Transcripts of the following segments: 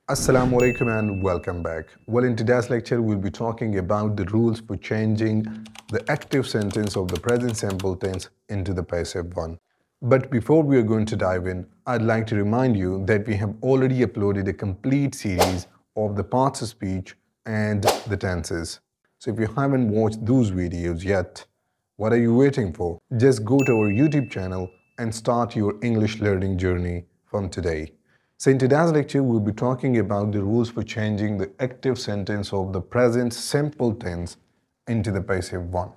Assalamu alaikum and welcome back. Well, in today's lecture, we'll be talking about the rules for changing the active sentence of the present simple tense into the passive one. But before we are going to dive in, I'd like to remind you that we have already uploaded a complete series of the parts of speech and the tenses. So if you haven't watched those videos yet, what are you waiting for? Just go to our YouTube channel and start your English learning journey from today. So in today's lecture, we'll be talking about the rules for changing the active sentence of the present simple tense into the passive one.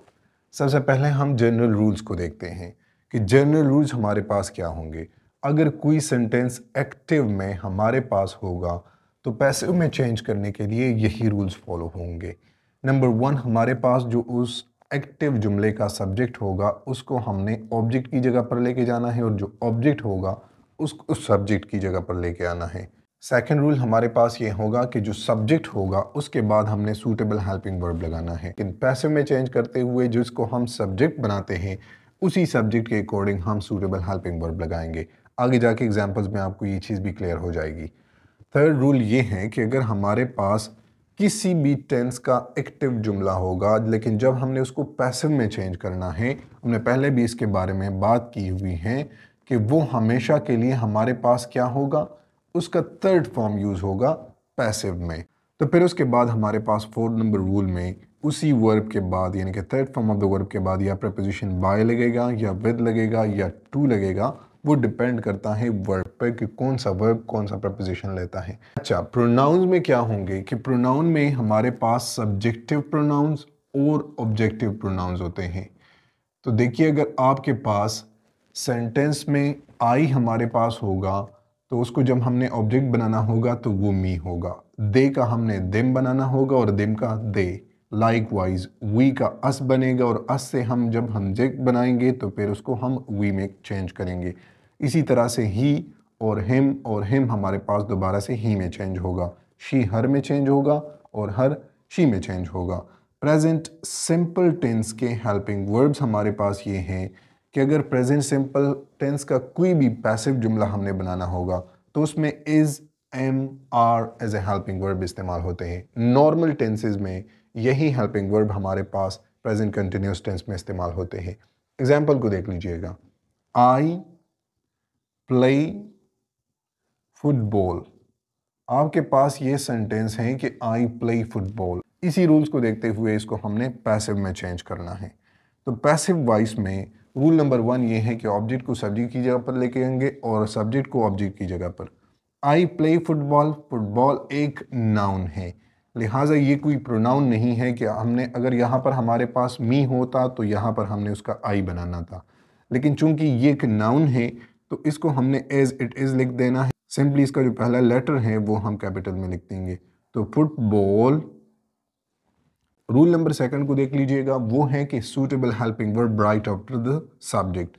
सबसे पहले हम general rules को देखते हैं कि general rules हमारे पास क्या होंगे। अगर कोई सेंटेंस एक्टिव में हमारे पास होगा तो पैसिव में चेंज करने के लिए यही रूल्स फॉलो होंगे। नंबर 1, हमारे पास जो उस एक्टिव जुमले का सब्जेक्ट होगा उसको हमने ऑब्जेक्ट की जगह पर लेके जाना है और जो ऑब्जेक्ट होगा उस सब्जेक्ट की जगह पर लेके आना है। सेकंड रूल हमारे पास ये होगा कि जो सब्जेक्ट होगा उसके बाद हमने सूटेबल हेल्पिंग वर्ब लगाना है। इन पैसिव में चेंज करते हुए जिसको हम सब्जेक्ट बनाते हैं उसी सब्जेक्ट के अकॉर्डिंग हम सूटेबल हेल्पिंग वर्ब लगाएंगे। आगे जाके एग्जांपल्स में आपको ये चीज़ भी क्लियर हो जाएगी। थर्ड रूल ये है कि अगर हमारे पास किसी भी टेंस का एक्टिव जुमला होगा लेकिन जब हमने उसको पैसिव में चेंज करना है, हमने पहले भी इसके बारे में बात की हुई है कि वो हमेशा के लिए हमारे पास क्या होगा, उसका थर्ड फॉर्म यूज़ होगा पैसिव में। तो फिर उसके बाद हमारे पास फोर्थ नंबर रूल में उसी वर्ब के बाद यानी कि third form of the verb के बाद या प्रपोजिशन बाय लगेगा या विद लगेगा या टू लगेगा, वो डिपेंड करता है वर्ब पर कि कौन सा वर्ब कौन सा प्रपोजिशन लेता है। अच्छा, प्रोनाउंस में क्या होंगे कि प्रोनाउन में हमारे पास सब्जेक्टिव प्रोनाउंस और ऑब्जेक्टिव प्रोनाउंस होते हैं। तो देखिए, अगर आपके पास सेंटेंस में आई हमारे पास होगा तो उसको जब हमने ऑब्जेक्ट बनाना होगा तो वो मी होगा। दे का हमने दिम बनाना होगा और दिम का दे। लाइकवाइज वी का अस बनेगा और अस से हम जब ऑब्जेक्ट बनाएंगे तो फिर उसको हम वी में चेंज करेंगे। इसी तरह से ही और हिम हमारे पास दोबारा से ही में चेंज होगा। शी हर में चेंज होगा और हर शी में चेंज होगा। प्रेजेंट सिंपल टेंस के हेल्पिंग वर्ब्स हमारे पास ये हैं कि अगर प्रेजेंट सिंपल टेंस का कोई भी पैसिव जुमला हमने बनाना होगा तो उसमें is, am, are as a helping verb इस्तेमाल होते हैं। नॉर्मल टेंसेज में यही हेल्पिंग वर्ब हमारे पास प्रेजेंट कंटिन्यूस टेंस में इस्तेमाल होते हैं। एग्जाम्पल को देख लीजिएगा, आई प्ले फुटबॉल। आपके पास ये सेंटेंस है कि आई प्ले फुटबॉल। इसी रूल्स को देखते हुए इसको हमने पैसिव में चेंज करना है। तो पैसिव वॉइस में रूल नंबर 1 ये है कि ऑब्जेक्ट को सब्जेक्ट की जगह पर लेके आएंगे और सब्जेक्ट को ऑब्जेक्ट की जगह पर। आई प्ले फुटबॉल, फुटबॉल एक नाउन है, लिहाजा ये कोई प्रोनाउन नहीं है कि हमने अगर यहाँ पर हमारे पास मी होता तो यहाँ पर हमने उसका आई बनाना था, लेकिन चूंकि ये एक नाउन है तो इसको हमने एज इट इज़ लिख देना है। सिंपली इसका जो पहला लेटर है वो हम कैपिटल में लिख देंगे। तो फुटबॉल। रूल नंबर 2 को देख लीजिएगा, वो है कि suitable helping verb right after the subject.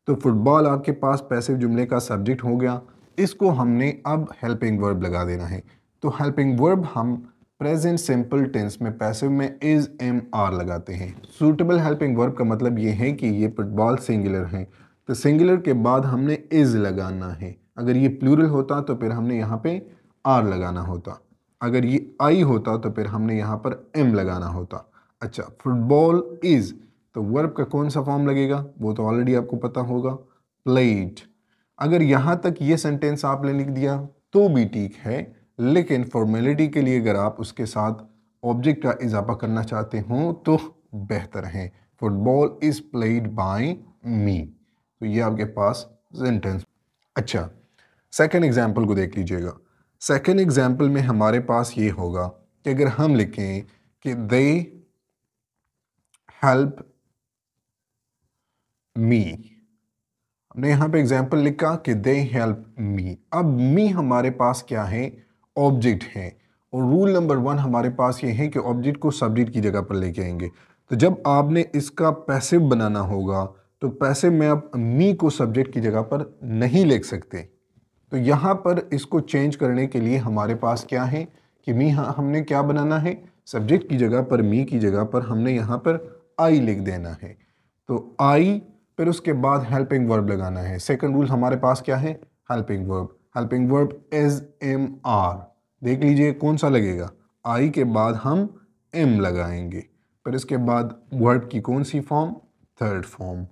तो फुटबॉल आपके पास पैसिव जुमले का सब्जेक्ट हो गया, इसको हमने अब हेल्पिंग वर्ब लगा देना है। तो हेल्पिंग वर्ब हम प्रेजेंट सिंपल टेंस में पैसिव में इज, एम, आर लगाते हैं। सूटेबल हेल्पिंग वर्ब का मतलब ये है कि ये फुटबॉल सिंगुलर है तो सिंगुलर के बाद हमने इज लगाना है। अगर ये प्लूरल होता तो फिर हमने यहाँ पे आर लगाना होता। अगर ये आई होता तो फिर हमने यहाँ पर एम लगाना होता। अच्छा, फुटबॉल इज तो वर्ब का कौन सा फॉर्म लगेगा वो तो ऑलरेडी आपको पता होगा, प्लेड। अगर यहाँ तक ये सेंटेंस आपने लिख दिया तो भी ठीक है, लेकिन फॉर्मेलिटी के लिए अगर आप उसके साथ ऑब्जेक्ट का इजाफा करना चाहते हो तो बेहतर है। फुटबॉल इज प्लेड बाय मी। तो ये आपके पास सेंटेंस। अच्छा, सेकेंड एग्जाम्पल को देख लीजिएगा। सेकेंड एग्जाम्पल में हमारे पास ये होगा कि अगर हम लिखें कि दे हेल्प मी, हमने यहाँ पे एग्जाम्पल लिखा कि दे हेल्प मी। अब मी हमारे पास क्या है, ऑब्जेक्ट है, और रूल नंबर 1 हमारे पास ये है कि ऑब्जेक्ट को सब्जेक्ट की जगह पर लेके आएंगे। तो जब आपने इसका पैसिव बनाना होगा तो पैसिव में आप मी को सब्जेक्ट की जगह पर नहीं लिख सकते। तो यहाँ पर इसको चेंज करने के लिए हमारे पास क्या है कि मी हमने क्या बनाना है, सब्जेक्ट की जगह पर मी की जगह पर हमने यहाँ पर आई लिख देना है। तो आई, फिर उसके बाद हेल्पिंग वर्ब लगाना है। सेकंड रूल हमारे पास क्या है, helping verb. Helping verb is, am, are. देख लीजिए कौन सा लगेगा, आई के बाद हम एम लगाएंगे, फिर इसके बाद वर्ब की कौन सी फॉर्म, थर्ड फॉर्म।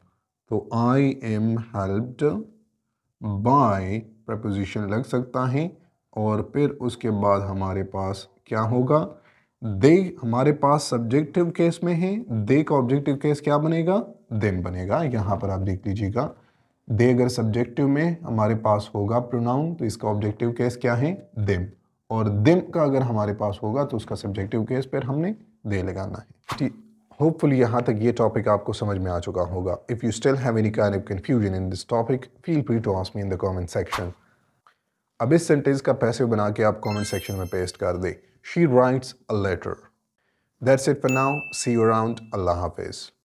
तो I am helped by preposition लग सकता है, और फिर उसके बाद हमारे पास क्या होगा, दे हमारे पास सब्जेक्टिव केस में है, दे का ऑब्जेक्टिव केस क्या बनेगा, देम बनेगा। यहाँ पर आप देख लीजिएगा, दे अगर सब्जेक्टिव में हमारे पास होगा प्रोनाउन तो इसका ऑब्जेक्टिव केस क्या है, देम, और देम का अगर हमारे पास होगा तो उसका सब्जेक्टिव केस पर हमने दे लगाना है। ठीक, होपफुली यहाँ तक ये टॉपिक आपको समझ में आ चुका होगा। If you still have any kind of confusion in this topic, feel free to ask me in the comment section. अब इस सेंटेंस का पैसिव बना के आप कमेंट सेक्शन में पेस्ट कर दे, she writes a letter. That's it for now, see you around, अल्लाह हाफिज़।